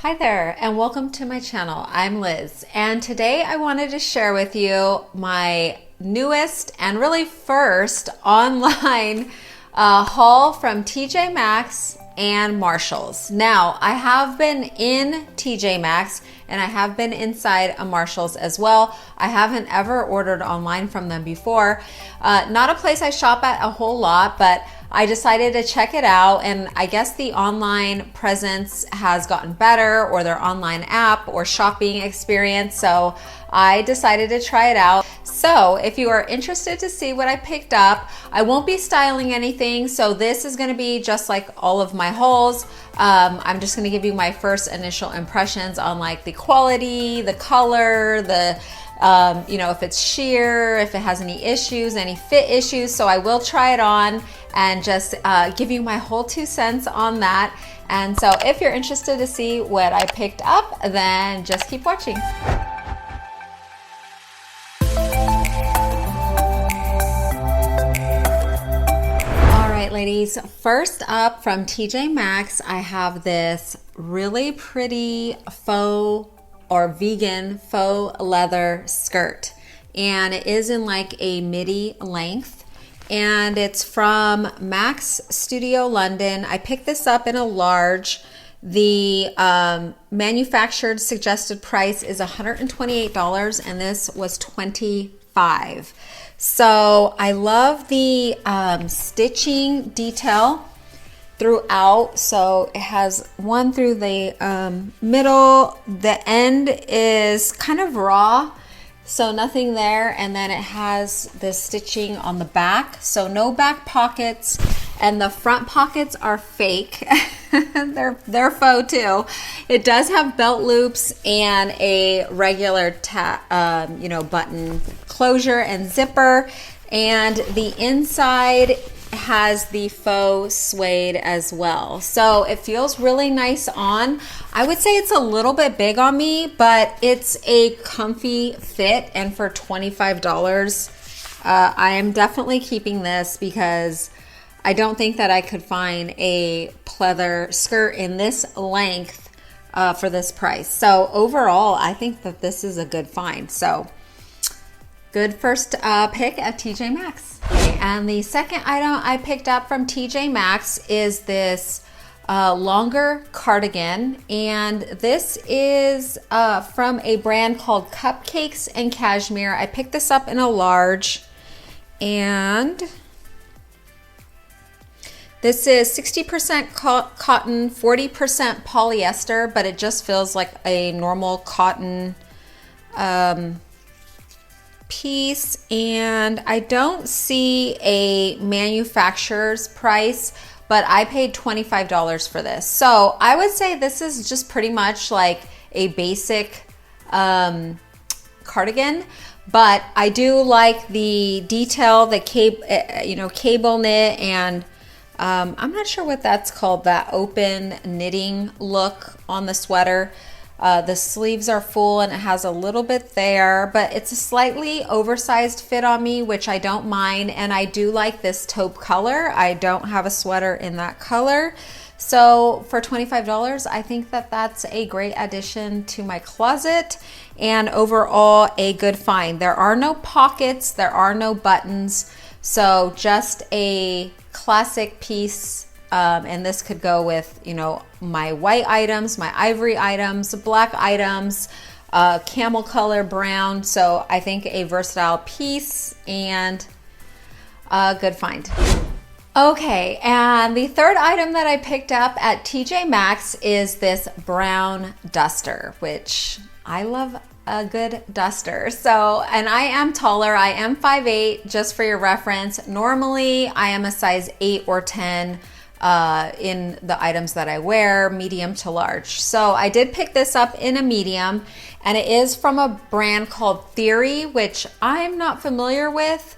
Hi there and welcome to my channel. I'm Liz and today I wanted to share with you my newest and really first online haul from TJ Maxx and Marshalls. Now I have been in TJ Maxx and I have been inside a Marshalls as well. I haven't ever ordered online from them before. Not a place I shop at a whole lot, but I decided to check it out, and I guess the online presence has gotten better, or their online app or shopping experience, so I decided to try it out. So if you are interested to see what I picked up, I won't be styling anything, so this is going to be just like all of my hauls. I'm just going to give you my first initial impressions on like the quality, the color, the you know, if it's sheer, if it has any issues, any fit issues. So I will try it on and just give you my whole 2 cents on that. And so if you're interested to see what I picked up, then just keep watching. All right, ladies, first up from TJ Maxx, I have this really pretty faux or vegan faux leather skirt, and it is in like a midi length, and it's from Max Studio London. I picked this up in a large. The manufactured suggested price is $128 and this was $25. So I love the stitching detail throughout. So it has one through the middle. The end is kind of raw, so nothing there, and then it has the stitching on the back, so no back pockets, and the front pockets are fake. they're faux too. It does have belt loops and a regular button closure and zipper, and the inside has the faux suede as well. So it feels really nice on. I would say it's a little bit big on me, but it's a comfy fit, and for $25, I am definitely keeping this because I don't think that I could find a pleather skirt in this length for this price. So overall, I think that this is a good find. So good first pick at TJ Maxx. Okay, and the second item I picked up from TJ Maxx is this longer cardigan, and this is from a brand called Cupcakes and Cashmere. I picked this up in a large, and this is 60% cotton, 40% polyester, but it just feels like a normal cotton piece, and I don't see a manufacturer's price, but I paid $25 for this. So I would say this is just pretty much like a basic cardigan, but I do like the detail, the cable knit, and I'm not sure what that's called, that open knitting look on the sweater. The sleeves are full and it has a little bit there, but it's a slightly oversized fit on me, which I don't mind. And I do like this taupe color. I don't have a sweater in that color. So for $25, I think that that's a great addition to my closet, and overall a good find. There are no pockets, there are no buttons. So just a classic piece. And this could go with, you know, my white items, my ivory items, black items, camel color, brown. So I think a versatile piece and a good find. Okay, and the third item that I picked up at TJ Maxx is this brown duster, which I love a good duster. So, and I am taller, I am 5'8", just for your reference. Normally I am a size 8 or 10 in the items that I wear, medium to large. So I did pick this up in a medium, and it is from a brand called Theory, which I'm not familiar with,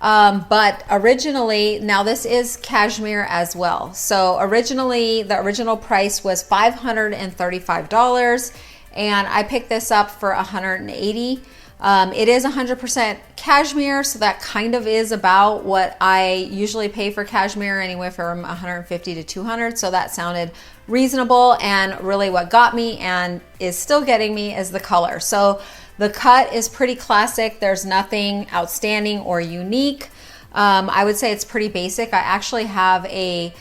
but originally, now this is cashmere as well. So originally, the original price was $535, and I picked this up for $180. It is 100% cashmere, so that kind of is about what I usually pay for cashmere, anywhere from 150 to 200. So that sounded reasonable, and really what got me and is still getting me is the color. So the cut is pretty classic. There's nothing outstanding or unique. I would say it's pretty basic. I actually have a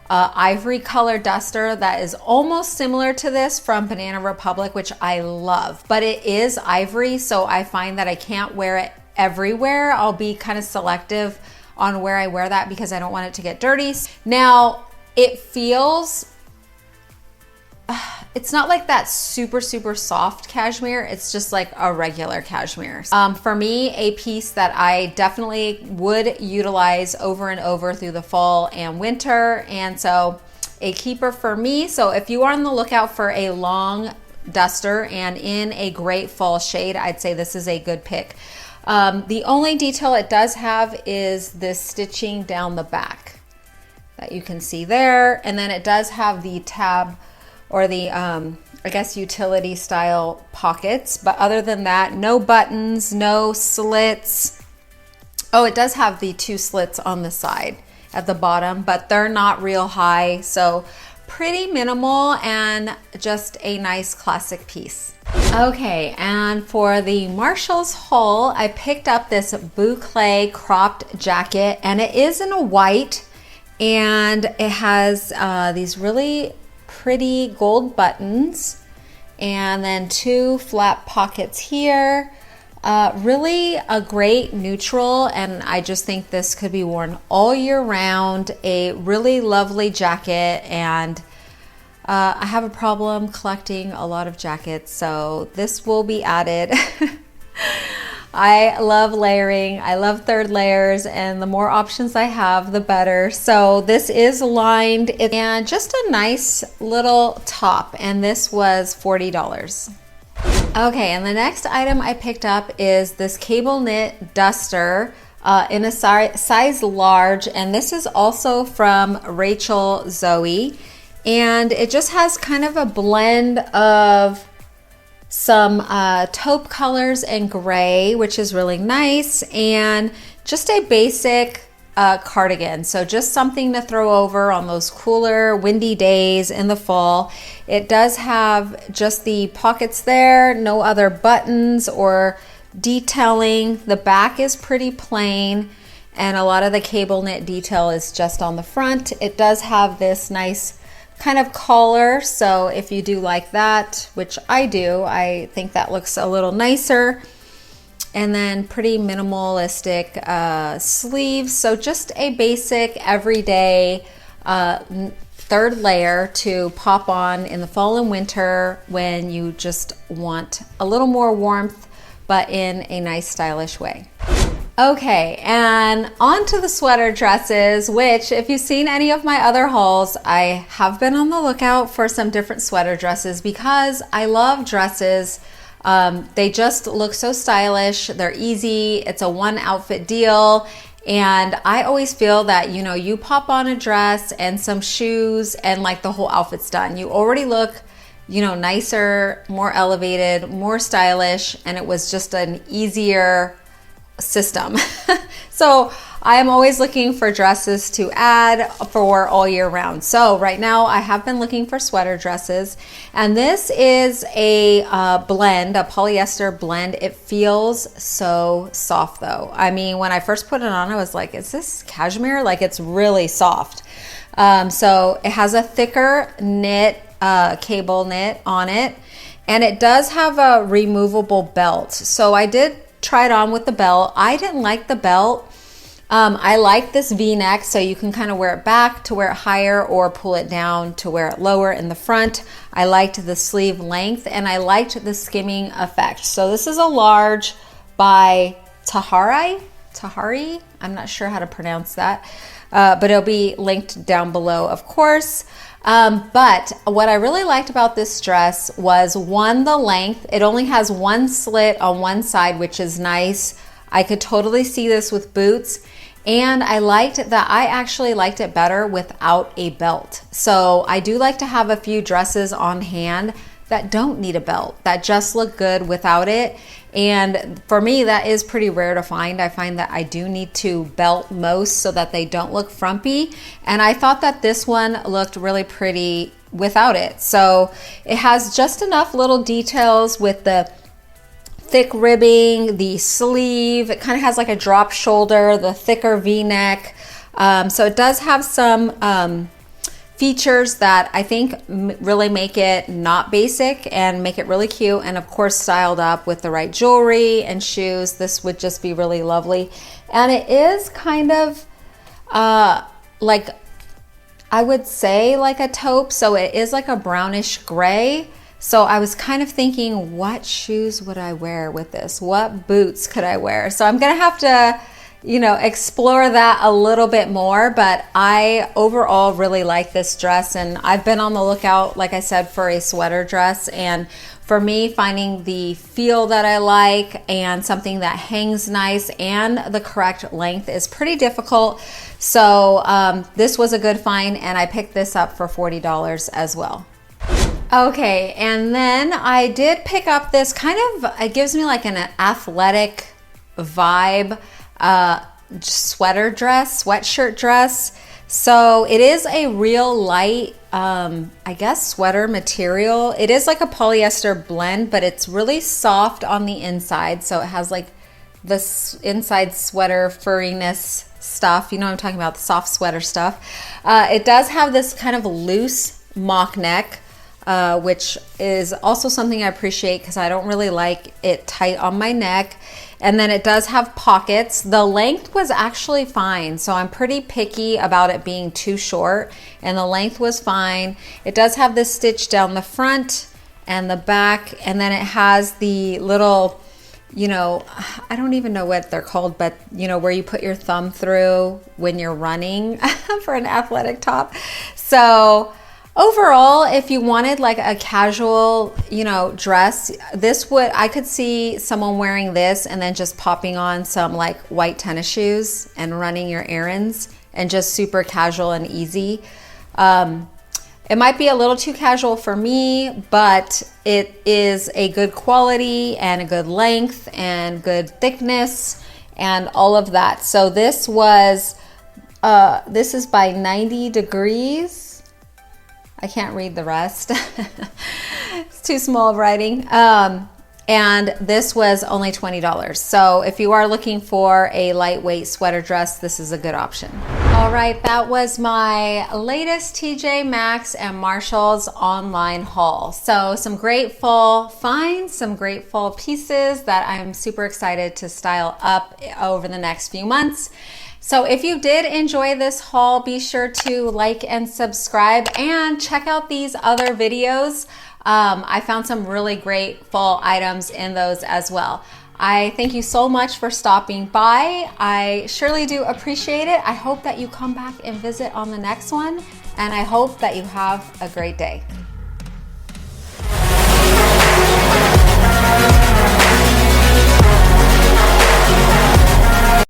ivory color duster that is almost similar to this from Banana Republic, which I love, but it is ivory, so I find that I can't wear it everywhere. I'll be kind of selective on where I wear that because I don't want it to get dirty. Now it feels, it's not like that super soft cashmere. It's just like a regular cashmere. For me, a piece that I definitely would utilize over and over through the fall and winter, and so a keeper for me. So if you are on the lookout for a long duster and in a great fall shade, I'd say this is a good pick. The only detail it does have is this stitching down the back that you can see there, and then it does have the tab or the I guess utility style pockets, but other than that, no buttons, no slits. Oh, it does have the 2 slits on the side at the bottom, but they're not real high, so pretty minimal and just a nice classic piece. Okay, and for the Marshalls haul, I picked up this boucle cropped jacket, and it is in a white, and it has these really pretty gold buttons, and then 2 flat pockets here. Really a great neutral, and I just think this could be worn all year round. A really lovely jacket, and I have a problem collecting a lot of jackets, so this will be added. I love layering, I love third layers, and the more options I have, the better. So this is lined and just a nice little top, and this was $40. Okay, and the next item I picked up is this cable knit duster in a size large, and this is also from Rachel Zoe, and it just has kind of a blend of some taupe colors and gray, which is really nice, and just a basic cardigan. So just something to throw over on those cooler, windy days in the fall. It does have just the pockets there, no other buttons or detailing. The back is pretty plain, and a lot of the cable knit detail is just on the front. It does have this nice kind of collar, so if you do like that, which I do, I think that looks a little nicer. And then pretty minimalistic sleeves, so just a basic everyday third layer to pop on in the fall and winter when you just want a little more warmth, but in a nice stylish way. Okay, and on to the sweater dresses, which if you've seen any of my other hauls, I have been on the lookout for some different sweater dresses because I love dresses. They just look so stylish, they're easy, it's a one outfit deal, and I always feel that, you know, you pop on a dress and some shoes and like the whole outfit's done. You already look, you know, nicer, more elevated, more stylish, and it was just an easier system. So I am always looking for dresses to add for all year round. So right now I have been looking for sweater dresses, and this is a blend, a polyester blend. It feels so soft though. I mean, when I first put it on, I was like, is this cashmere? Like, it's really soft. So it has a thicker knit, cable knit on it, and it does have a removable belt. So I did try it on with the belt. I didn't like the belt. I like this V-neck, so you can kind of wear it back to wear it higher or pull it down to wear it lower in the front. I liked the sleeve length, and I liked the skimming effect. So this is a large by Tahari. I'm not sure how to pronounce that, but it'll be linked down below, of course. But what I really liked about this dress was, one, the length. It only has one slit on one side, which is nice. I could totally see this with boots. And I liked that I actually liked it better without a belt. So I do like to have a few dresses on hand that don't need a belt, that just look good without it. And for me, that is pretty rare to find. I find that I do need to belt most so that they don't look frumpy. And I thought that this one looked really pretty without it. So it has just enough little details with the thick ribbing, the sleeve. It kind of has like a drop shoulder, the thicker V-neck. So it does have some features that I think really make it not basic and make it really cute, and of course styled up with the right jewelry and shoes. This would just be really lovely. And it is kind of like, I would say like a taupe, so it is like a brownish gray. So I was kind of thinking, what shoes would I wear with this? What boots could I wear? So I'm gonna have to, you know, explore that a little bit more, but I overall really like this dress, and I've been on the lookout, like I said, for a sweater dress. And for me, finding the feel that I like and something that hangs nice and the correct length is pretty difficult. So this was a good find, and I picked this up for $40 as well. Okay, and then I did pick up this kind of, it gives me like an athletic vibe, sweatshirt dress. So it is a real light, I guess, sweater material. It is like a polyester blend, but it's really soft on the inside. So it has like this inside sweater furriness stuff. You know what I'm talking about, the soft sweater stuff. It does have this kind of loose mock neck, which is also something I appreciate because I don't really like it tight on my neck. And then it does have pockets. The length was actually fine, so I'm pretty picky about it being too short, and the length was fine. It does have this stitch down the front and the back, and then it has the little, you know, I don't even know what they're called, but you know, where you put your thumb through when you're running for an athletic top. So overall, if you wanted like a casual, you know, dress, this would, I could see someone wearing this and then just popping on some like white tennis shoes and running your errands, and just super casual and easy. It might be a little too casual for me, but it is a good quality and a good length and good thickness and all of that. So this was, this is by 90 Degrees. I can't read the rest. It's too small of writing. And this was only $20. So if you are looking for a lightweight sweater dress, this is a good option. All right, that was my latest TJ Maxx and Marshalls online haul. So some great fall finds, some great fall pieces that I'm super excited to style up over the next few months. So if you did enjoy this haul, be sure to like and subscribe and check out these other videos. I found some really great fall items in those as well. I thank you so much for stopping by. I surely do appreciate it. I hope that you come back and visit on the next one, and I hope that you have a great day.